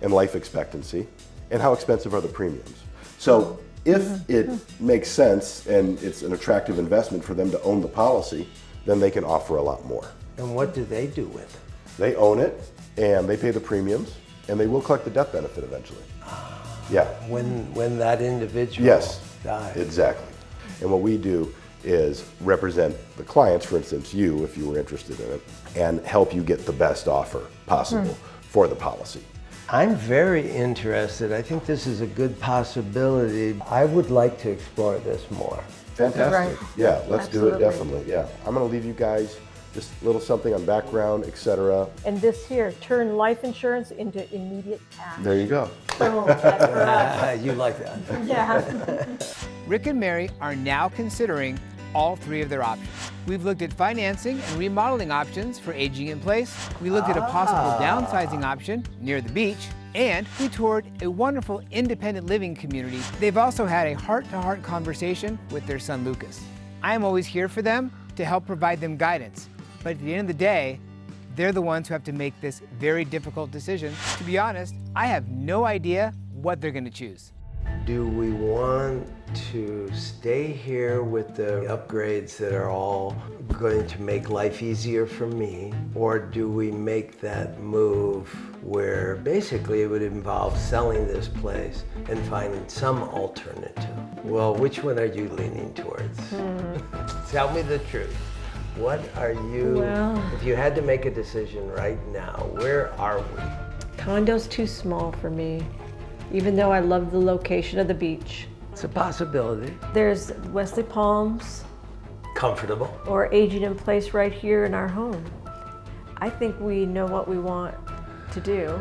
and life expectancy and how expensive are the premiums. So if it makes sense and it's an attractive investment for them to own the policy, then they can offer a lot more. And what do they do with it? They own it and they pay the premiums and they will collect the death benefit eventually. Yeah. When that individual dies. Exactly. And what we do is represent the clients, for instance, you, if you were interested in it, and help you get the best offer possible for the policy. I'm very interested. I think this is a good possibility. I would like to explore this more. Fantastic. Right. Yeah, let's do it Absolutely. definitely. Yeah. I'm going to leave you guys just a little something on background, etc. And this here, turn life insurance into immediate cash. There you go. Boom, that's for us. You like that? Yeah. Rick and Mary are now considering all three of their options. We've looked at financing and remodeling options for aging in place. We looked at a possible downsizing option near the beach, and we toured a wonderful independent living community. They've also had a heart-to-heart conversation with their son Lucas. I am always here for them to help provide them guidance, but at the end of the day, they're the ones who have to make this very difficult decision. To be honest, I have no idea what they're going to choose. Do we want to stay here with the upgrades that are all going to make life easier for me? Or do we make that move where basically it would involve selling this place and finding some alternative? Well, which one are you leaning towards? Tell me the truth. What are you, if you had to make a decision right now, where are we? Condo's too small for me, even though I love the location of the beach. It's a possibility. There's Wesley Palms Comfortable. or aging in place right here in our home. I think we know what we want to do.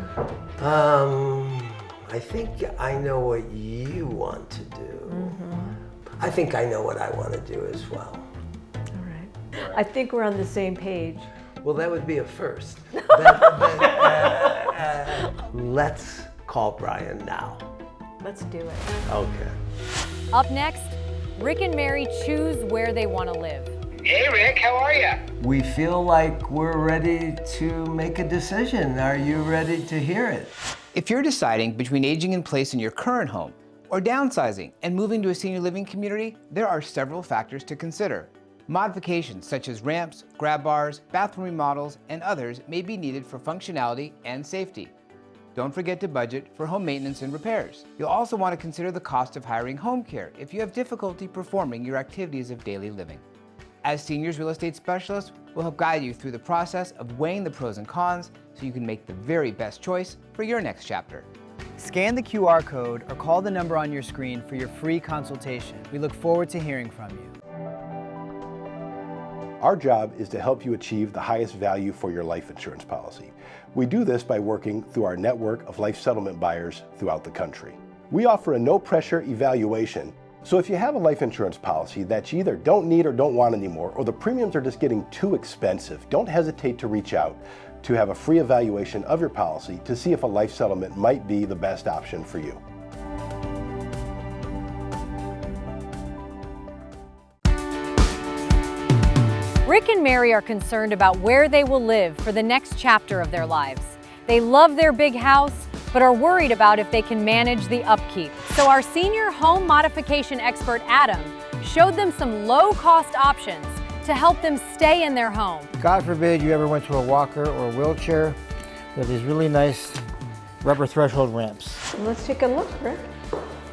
I think I know what you want to do. I think I know what I want to do as well. All right. I think we're on the same page. Well, that would be a first. Let's call Bryan now. Let's do it. Okay. Up next, Rick and Mary choose where they want to live. Hey Rick, how are you? We feel like we're ready to make a decision. Are you ready to hear it? If you're deciding between aging in place in your current home or downsizing and moving to a senior living community, there are several factors to consider. Modifications such as ramps, grab bars, bathroom remodels, and others may be needed for functionality and safety. Don't forget to budget for home maintenance and repairs. You'll also want to consider the cost of hiring home care if you have difficulty performing your activities of daily living. As Seniors Real Estate Specialists, we'll help guide you through the process of weighing the pros and cons so you can make the very best choice for your next chapter. Scan the QR code or call the number on your screen for your free consultation. We look forward to hearing from you. Our job is to help you achieve the highest value for your life insurance policy. We do this by working through our network of life settlement buyers throughout the country. We offer a no-pressure evaluation, so if you have a life insurance policy that you either don't need or don't want anymore, or the premiums are just getting too expensive, don't hesitate to reach out to have a free evaluation of your policy to see if a life settlement might be the best option for you. Rick and Mary are concerned about where they will live for the next chapter of their lives. They love their big house, but are worried about if they can manage the upkeep. So our senior home modification expert, Adam, showed them some low-cost options to help them stay in their home. God forbid you ever went to a walker or a wheelchair. There are these really nice rubber threshold ramps. Let's take a look, Rick.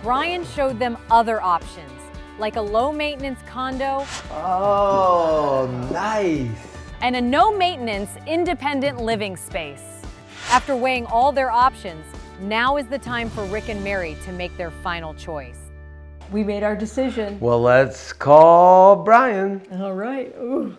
Bryan showed them other options, like a low-maintenance condo Oh, nice. and a no-maintenance independent living space. After weighing all their options, now is the time for Rick and Mary to make their final choice. We made our decision. Well, let's call Bryan. All right. Ooh.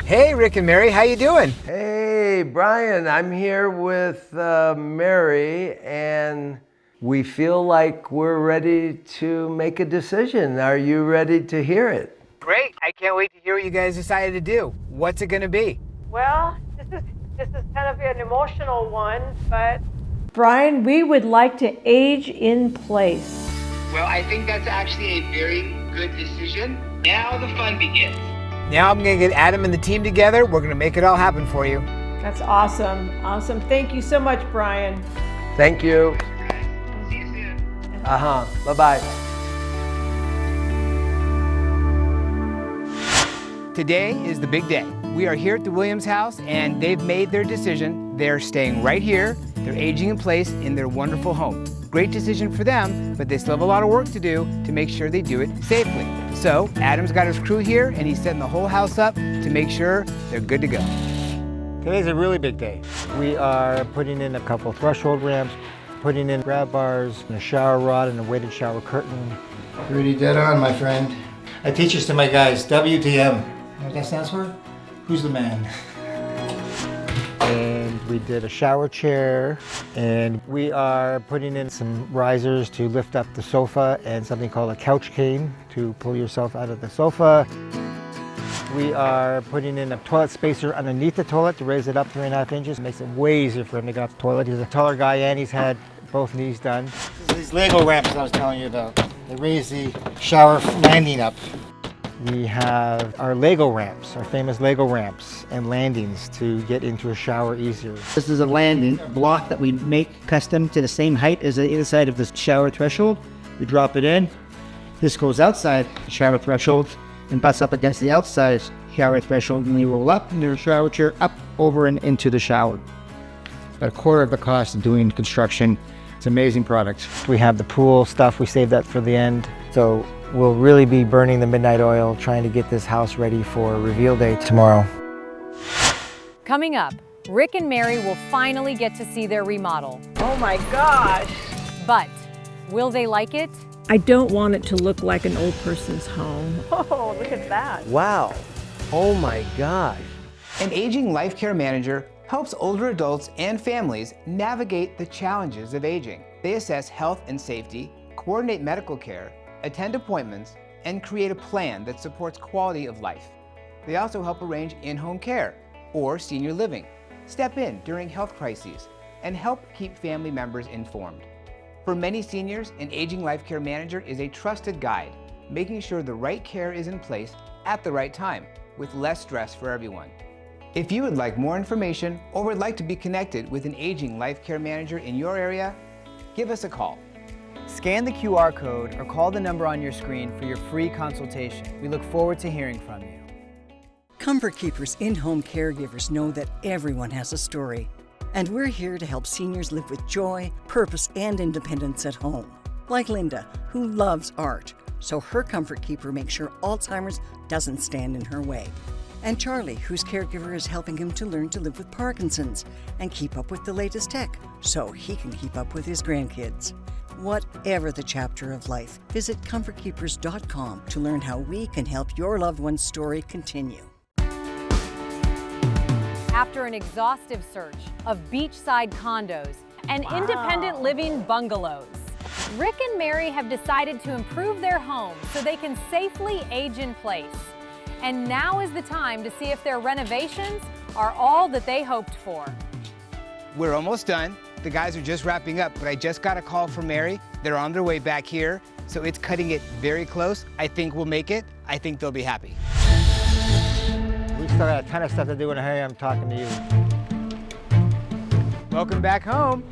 Hey Rick and Mary, how you doing? Hey, Bryan, I'm here with Mary, and we feel like we're ready to make a decision. Are you ready to hear it? Great, I can't wait to hear what you guys decided to do. What's it gonna be? Well, this is kind of an emotional one, but Bryan, we would like to age in place. Well, I think that's actually a very good decision. Now the fun begins. Now I'm gonna get Adam and the team together. We're gonna make it all happen for you. That's awesome. Awesome. Thank you so much, Bryan. Thank you. See you soon. Bye-bye. Today is the big day. We are here at the Williams house and they've made their decision. They're staying right here. They're aging in place in their wonderful home. Great decision for them, but they still have a lot of work to do to make sure they do it safely. So Adam's got his crew here and he's setting the whole house up to make sure they're good to go. Today's a really big day. We are putting in a couple threshold ramps, putting in grab bars, and a shower rod and a weighted shower curtain. Pretty dead on, my friend. I teach this to my guys, WTM. You know what that stands for? Who's the man? And we did a shower chair, and we are putting in some risers to lift up the sofa and something called a couch cane to pull yourself out of the sofa. We are putting in a toilet spacer underneath the toilet to raise it up 3.5 inches. It makes it way easier for him to get off the toilet. He's a taller guy and he's had both knees done. These Lego ramps I was telling you about, they raise the shower landing up. We have our Lego ramps, our famous Lego ramps and landings to get into a shower easier. This is a landing block that we make custom to the same height as the inside of the shower threshold. We drop it in. This goes outside the shower threshold and butts up against the outside shower threshold, and we roll up in the shower chair up, over, and into the shower. About 1/4 of the cost of doing construction. It's an amazing product. We have the pool stuff, we saved that for the end. So we'll really be burning the midnight oil trying to get this house ready for reveal day tomorrow. Coming up, Rick and Mary will finally get to see their remodel. Oh my gosh. But will they like it? I don't want it to look like an old person's home. Oh, look at that. Wow. Oh my gosh. An aging life care manager helps older adults and families navigate the challenges of aging. They assess health and safety, coordinate medical care, attend appointments, and create a plan that supports quality of life. They also help arrange in-home care or senior living, step in during health crises, and help keep family members informed. For many seniors, an aging life care manager is a trusted guide, making sure the right care is in place at the right time, with less stress for everyone. If you would like more information or would like to be connected with an aging life care manager in your area, give us a call. Scan the QR code or call the number on your screen for your free consultation. We look forward to hearing from you. Comfort Keepers in-home caregivers know that everyone has a story. And we're here to help seniors live with joy, purpose, and independence at home. Like Linda, who loves art, so her Comfort Keeper makes sure Alzheimer's doesn't stand in her way. And Charlie, whose caregiver is helping him to learn to live with Parkinson's and keep up with the latest tech, so he can keep up with his grandkids. Whatever the chapter of life, visit comfortkeepers.com to learn how we can help your loved one's story continue. After an exhaustive search of beachside condos and independent living bungalows, Rick and Mary have decided to improve their home so they can safely age in place. And now is the time to see if their renovations are all that they hoped for. We're almost done. The guys are just wrapping up, but I just got a call from Mary. They're on their way back here, so it's cutting it very close. I think we'll make it. I think they'll be happy. We still got a ton of stuff to do in a hurry. I'm talking to you. Welcome back home.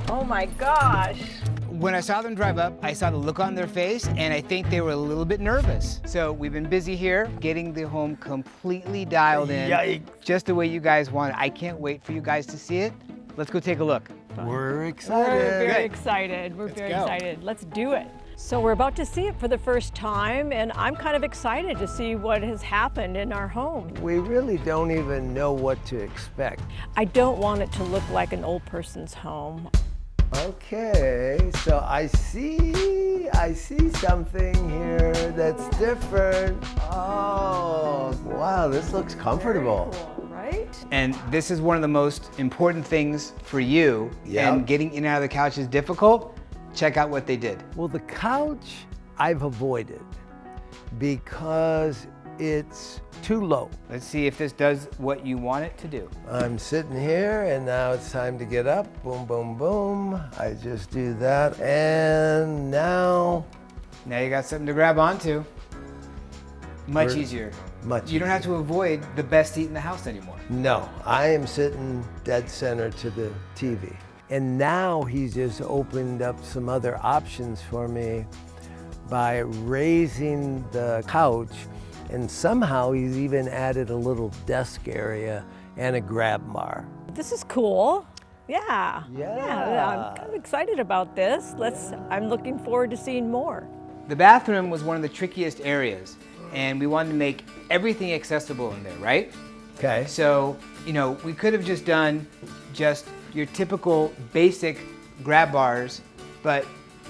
Oh my gosh. When I saw them drive up, I saw the look on their face, and I think they were a little bit nervous. So we've been busy here getting the home completely dialed in, Yikes. just the way you guys want it. I can't wait for you guys to see it. Let's go take a look. We're excited. We're very excited. We're very go. excited. Let's do it. So we're about to see it for the first time, and I'm kind of excited to see what has happened in our home. We really don't even know what to expect. I don't want it to look like an old person's home. Okay, so I see something here that's different. Oh, wow, this looks comfortable. Cool, right? And this is one of the most important things for you, Yep. and getting in and out of the couch is difficult. Check out what they did. Well, the couch I've avoided because it's too low. Let's see if this does what you want it to do. I'm sitting here and now it's time to get up. Boom, boom, boom. I just do that and now you got something to grab onto. Much We're- easier. much You don't have to avoid the best seat in the house anymore. No, I am sitting dead center to the TV. And now he's just opened up some other options for me by raising the couch, and somehow he's even added a little desk area and a grab bar. This is cool. Yeah. Yeah. I'm excited about this. I'm looking forward to seeing more. The bathroom was one of the trickiest areas, and we wanted to make everything accessible in there, right? Okay. So, we could have just done just your typical basic grab bars, but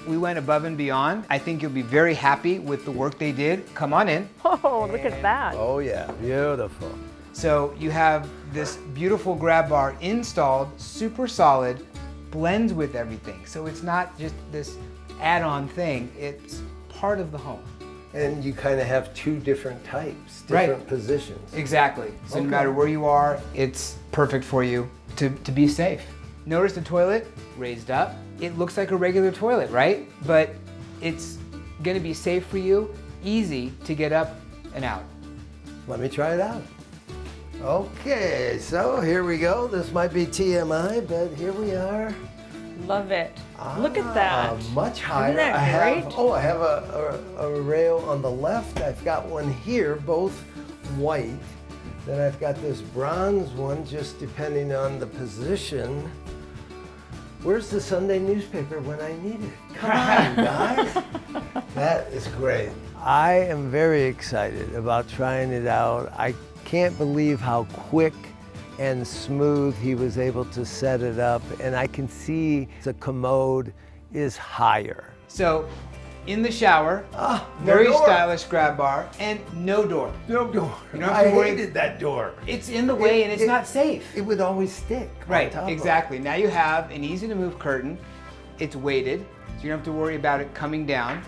We went above and beyond. I think you'll be very happy with the work they did. Come on in. Oh, look at that. Oh yeah, beautiful. So you have this beautiful grab bar installed, super solid, blends with everything. So it's not just this add-on thing, it's part of the home. And you kind of have two different types, different positions. Exactly. So no matter where you are, it's perfect for you to be safe. Notice the toilet raised up. It looks like a regular toilet, right? But it's gonna be safe for you, easy to get up and out. Let me try it out. Okay, so here we go. This might be TMI, but here we are. Love it. Look at that. Much higher. Isn't that great? I have a rail on the left. I've got one here, both white. Then I've got this bronze one, just depending on the position. Where's the Sunday newspaper when I need it? Come on, guys. That is great. I am very excited about trying it out. I can't believe how quick and smooth he was able to set it up, and I can see the commode is higher. So, in the shower, very stylish grab bar, and no door. No door. You don't have to worry. I hated that door. It's in the way and it's not safe. It would always stick. Right, exactly. Now you have an easy to move curtain. It's weighted, so you don't have to worry about it coming down.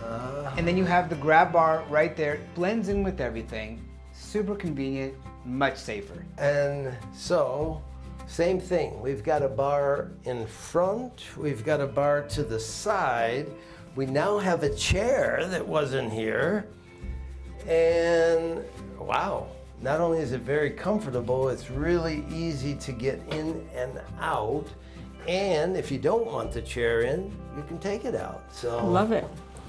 And then you have the grab bar right there. It blends in with everything. Super convenient, much safer. And so, same thing. We've got a bar in front. We've got a bar to the side. We now have a chair that wasn't here. And wow, not only is it very comfortable, it's really easy to get in and out. And if you don't want the chair in, you can take it out. So Love it.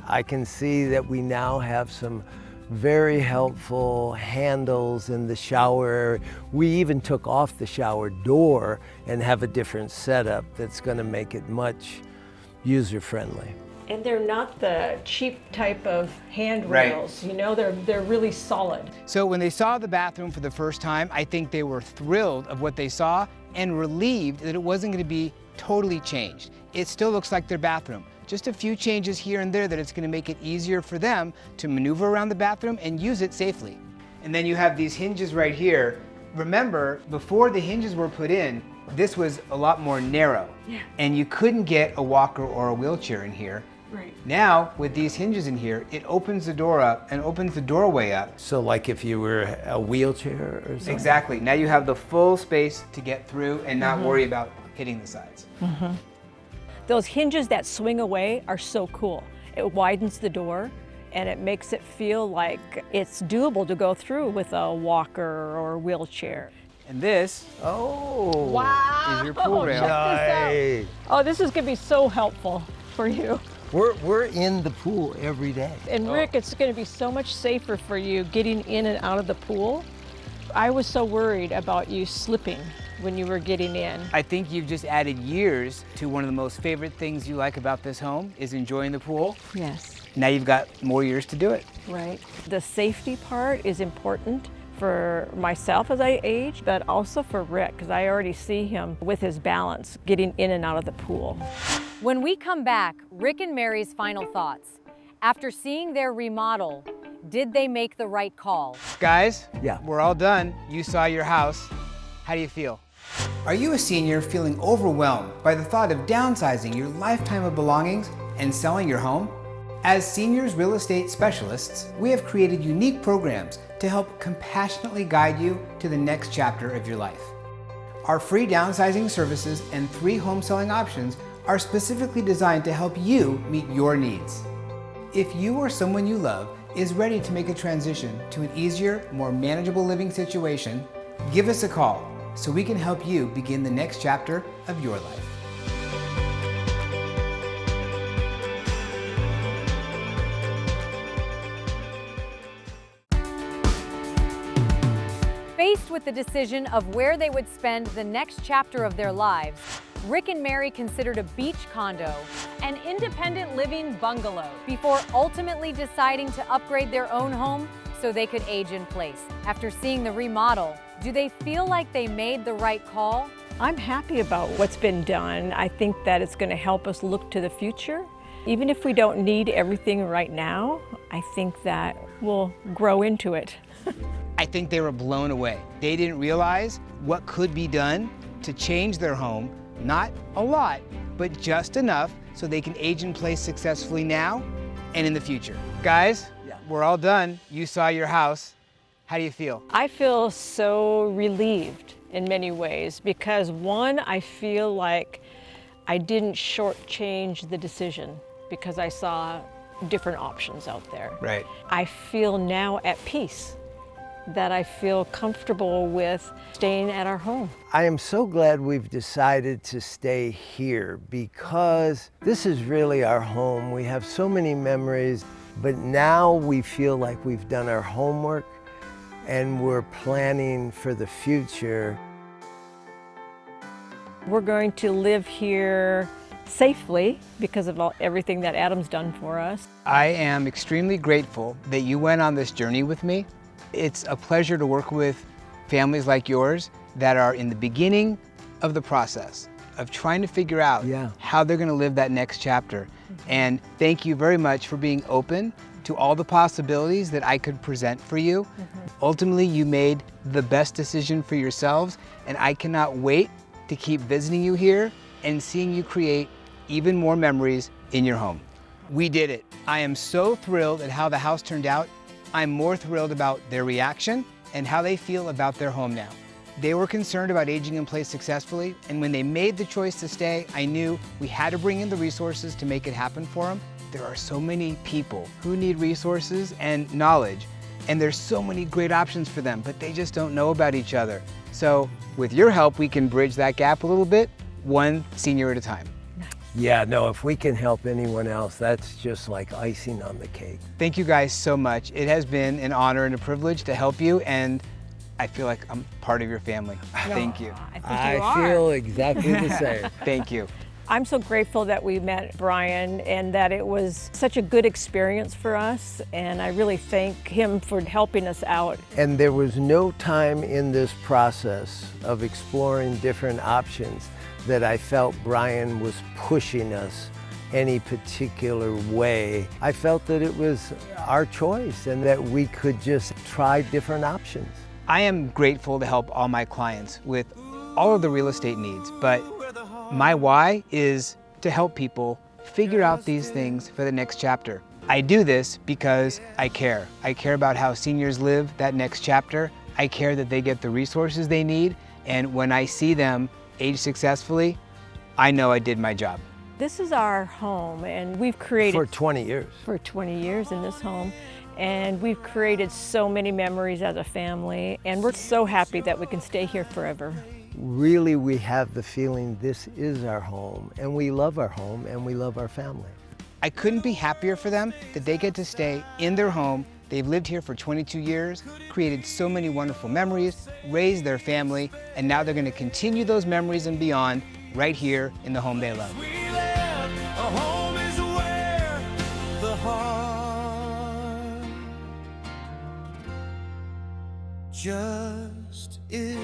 I can see that we now have some very helpful handles in the shower. We even took off the shower door and have a different setup that's going to make it much user-friendly. And they're not the cheap type of handrails, you know, they're really solid. So when they saw the bathroom for the first time, I think they were thrilled of what they saw and relieved that it wasn't going to be totally changed. It still looks like their bathroom. Just a few changes here and there that it's going to make it easier for them to maneuver around the bathroom and use it safely. And then you have these hinges right here. Remember, before the hinges were put in, this was a lot more narrow. Yeah. And you couldn't get a walker or a wheelchair in here. Right. Now, with these hinges in here, it opens the door up and opens the doorway up. So like if you were a wheelchair or something? Exactly. Now you have the full space to get through and not worry about hitting the sides. Those hinges that swing away are so cool. It widens the door and it makes it feel like it's doable to go through with a walker or a wheelchair. And this is your pool rail. Nice. Oh, this is gonna be so helpful for you. We're in the pool every day. And Rick, it's gonna be so much safer for you getting in and out of the pool. I was so worried about you slipping when you were getting in. I think you've just added years to one of the most favorite things you like about this home is enjoying the pool. Yes. Now you've got more years to do it. Right. The safety part is important for myself as I age, but also for Rick, because I already see him with his balance getting in and out of the pool. When we come back, Rick and Mary's final thoughts. After seeing their remodel, did they make the right call? Guys, Yeah. we're all done. You saw your house. How do you feel? Are you a senior feeling overwhelmed by the thought of downsizing your lifetime of belongings and selling your home? As seniors real estate specialists, we have created unique programs to help compassionately guide you to the next chapter of your life. Our free downsizing services and 3 home selling options are specifically designed to help you meet your needs. If you or someone you love is ready to make a transition to an easier, more manageable living situation, give us a call so we can help you begin the next chapter of your life. Faced with the decision of where they would spend the next chapter of their lives, Rick and Mary considered a beach condo, an independent living bungalow, before ultimately deciding to upgrade their own home so they could age in place. After seeing the remodel, do they feel like they made the right call? I'm happy about what's been done. I think that it's going to help us look to the future Even if we don't need everything right now, I think that we'll grow into it. I think they were blown away. They didn't realize what could be done to change their home, not a lot, but just enough so they can age in place successfully now and in the future. Guys, we're all done. You saw your house. How do you feel? I feel so relieved in many ways because one, I feel like I didn't shortchange the decision because I saw different options out there. Right. I feel now at peace, that I feel comfortable with staying at our home. I am so glad we've decided to stay here because this is really our home. We have so many memories, but now we feel like we've done our homework and we're planning for the future. We're going to live here safely because of everything that Adam's done for us. I am extremely grateful that you went on this journey with me. It's a pleasure to work with families like yours that are in the beginning of the process of trying to figure out how they're going to live that next chapter. And thank you very much for being open to all the possibilities that I could present for you. Ultimately, you made the best decision for yourselves, and I cannot wait to keep visiting you here and seeing you create even more memories in your home. We did it. I am so thrilled at how the house turned out. I'm more thrilled about their reaction and how they feel about their home now. They were concerned about aging in place successfully, and when they made the choice to stay, I knew we had to bring in the resources to make it happen for them. There are so many people who need resources and knowledge, and there's so many great options for them, but they just don't know about each other. So with your help, we can bridge that gap a little bit, one senior at a time. Yeah, no, if we can help anyone else, that's just like icing on the cake. Thank you guys so much. It has been an honor and a privilege to help you, and I feel like I'm part of your family. Thank you. I feel exactly the same. Thank you. I'm so grateful that we met Bryan and that it was such a good experience for us, and I really thank him for helping us out. And there was no time in this process of exploring different options that I felt Bryan was pushing us any particular way. I felt that it was our choice and that we could just try different options. I am grateful to help all my clients with all of the real estate needs, but my why is to help people figure out these things for the next chapter. I do this because I care. I care about how seniors live that next chapter. I care that they get the resources they need, and when I see them age successfully, I know I did my job. This is our home, and we've created... For 20 years. For 20 years in this home. And we've created so many memories as a family, and we're so happy that we can stay here forever. Really, we have the feeling this is our home, and we love our home, and we love our family. I couldn't be happier for them that they get to stay in their home. They've lived here for 22 years, created so many wonderful memories, raised their family, and now they're going to continue those memories and beyond right here in the home they love. A home is where the heart just is.